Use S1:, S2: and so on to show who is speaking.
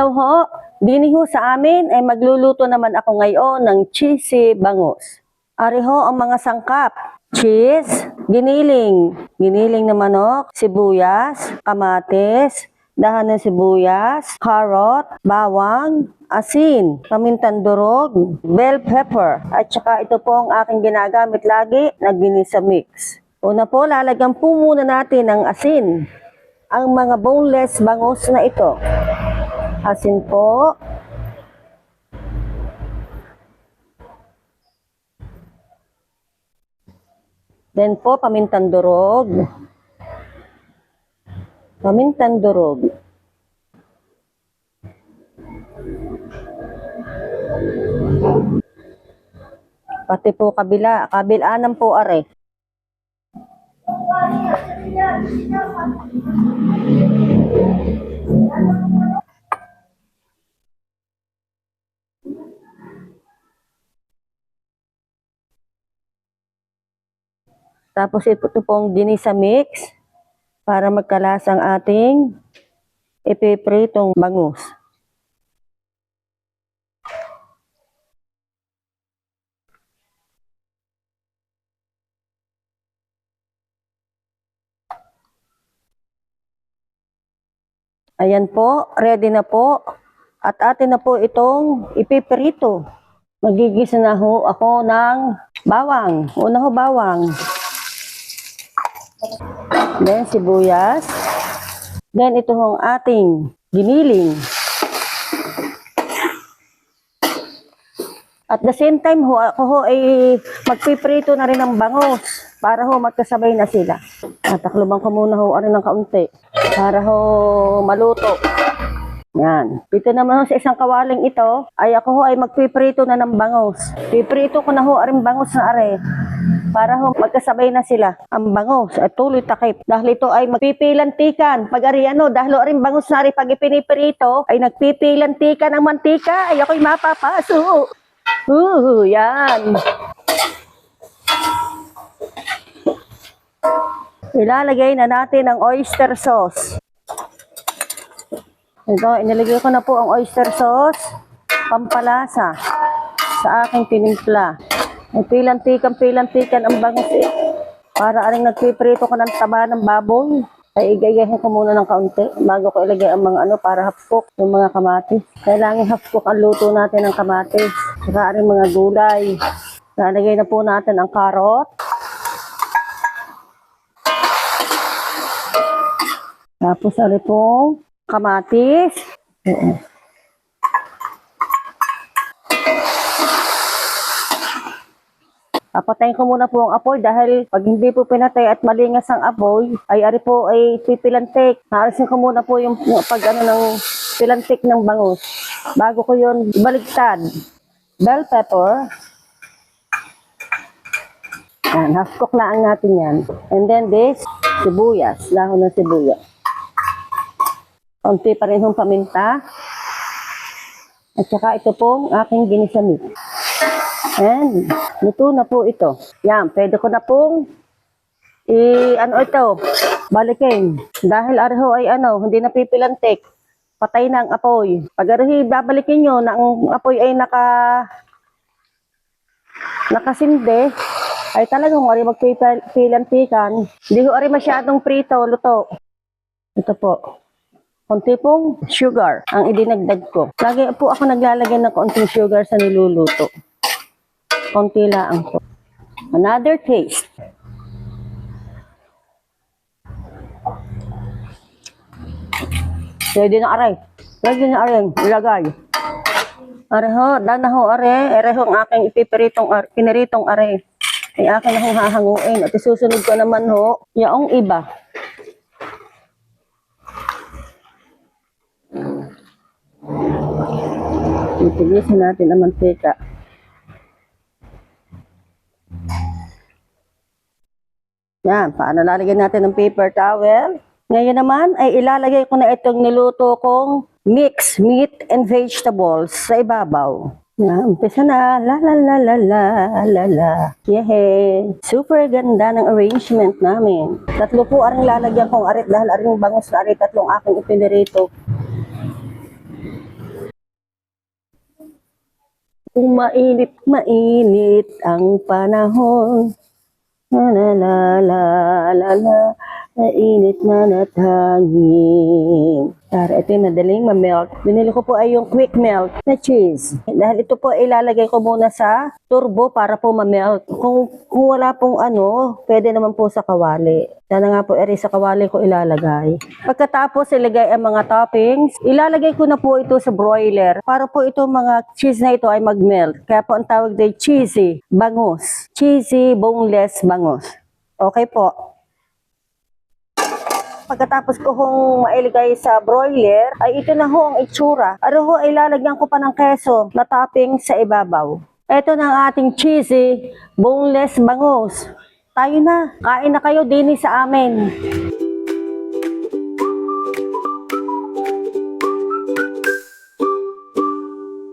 S1: Hello ho, dini ho sa amin ay magluluto naman ako ngayon ng cheesy bangus. Ari ho ang mga sangkap: cheese, giniling na manok, sibuyas, kamatis, dahan ng sibuyas, carrot, bawang, asin, pamintang durog, bell pepper, at saka ito po ang aking ginagamit lagi na ginisa mix. Una po, lalagyan po muna natin ng asin ang mga boneless bangus na ito. Asin po. Then po, pamintang durog. Pati po kabilaanan po are. Tapos ito pong ginisa mix para magkalasang ating ipipritong bangus. Ayan po, ready na po. At atin na po itong ipiprito. Magigisa na ho ako ng bawang. Una ho bawang. Then sibuyas. Then ito hong ating giniling. At the same time ho, ako ho ay magpiprito na rin ng bangus para ho magkasabay na sila. Tatakluban ko muna ho rin ng kaunti para ho maluto. Yan. Dito naman ho sa isang kawaling ito, ay ako ho ay magpiprito na ng bangus. Piprito ko na ho rin bangus na are para ho magkasabay na sila ang bangus at tuloy takip. Dahil ito ay magpipilantikan. Pag ari ano, dahil rin bangus na ari pag ipiniprito ay nagpipilantikan ang mantika, ay ako'y mapapaso. Yan. Ilalagay na natin ang oyster sauce. Ito, inilagay ko na po ang oyster sauce, pampalasa sa aking tinimpla. Ay pilantikan ang bangus para aring nagpiprito ko ng taba ng baboy. Ay igayahin ko muna ng kaunti bago ko ilagay ang mga para hapkok, yung mga kamatis. Kailangan hapkok ang luto natin ng kamatis. Saka aring mga gulay. Nalagay na po natin ang carrot. Tapos ari po kamatis. Papatayin ko muna po ang apoy dahil pag hindi po pinatay at malingas ang apoy, ay ari po ay pipilantik. Naalisin ko muna po yung pag ng pilantik ng bangus. Bago ko yun baligtad. Bell pepper. Yan, half cook lang natin yan. And then this, sibuyas. Dahon ng sibuyas. Konti pa rin yung paminta. At saka ito pong aking ginisa mix. And luto na po ito. Yan, pwede ko na pong balikin. Dahil ariho ay hindi napipilantik. Patay na ang apoy. Pag ariho babalikin nyo na ang apoy ay nakasindi, ay talagang ari magpipilantikan. Hindi ko ari masyadong prito, luto. Ito po. Konti pong sugar ang idinagdag ko. Lagi po ako naglalagay ng konting sugar sa niluluto. Konti lang po. Another taste. Pwede na aray. Ilagay. Areho, danaho are. Areho ang aking piniritong are. Ay akin akong hahanguin. At isusunod ko naman ho, yaong iba. Itilisin natin ang mantika. Yan, paano lalagyan natin ng paper towel? Ngayon naman ay ilalagay ko na itong niluto kong mix meat and vegetables sa ibabaw. Yan, umpisa na. La la la la la la la. Yehey! Super ganda ng arrangement namin. Tatlo po aring lalagyan kong arit dahil aring bangus na arit tatlong aking ipinirito. Kung mainit, mainit ang panahon. La la la la la la, mainit na natangin. Tara, ito yung madaling ma-melt. Binili ko po ay yung quick melt na cheese. Dahil ito po ilalagay ko muna sa turbo para po ma-melt. Kung wala pong ano, pwede naman po sa kawali. Sana nga po eri sa kawali ko ilalagay. Pagkatapos ilagay ang mga toppings, ilalagay ko na po ito sa broiler para po itong mga cheese na ito ay mag-melt. Kaya po ang tawag day cheesy bangus. Cheesy boneless bangus. Okay po. Pagkatapos ko hong mailagay sa broiler, ay ito na ho ang itsura. Ano ho, ilalagyan ko pa ng keso na topping sa ibabaw. Ito na ang ating cheesy boneless bangus. Tayo na, kain na kayo din sa amin.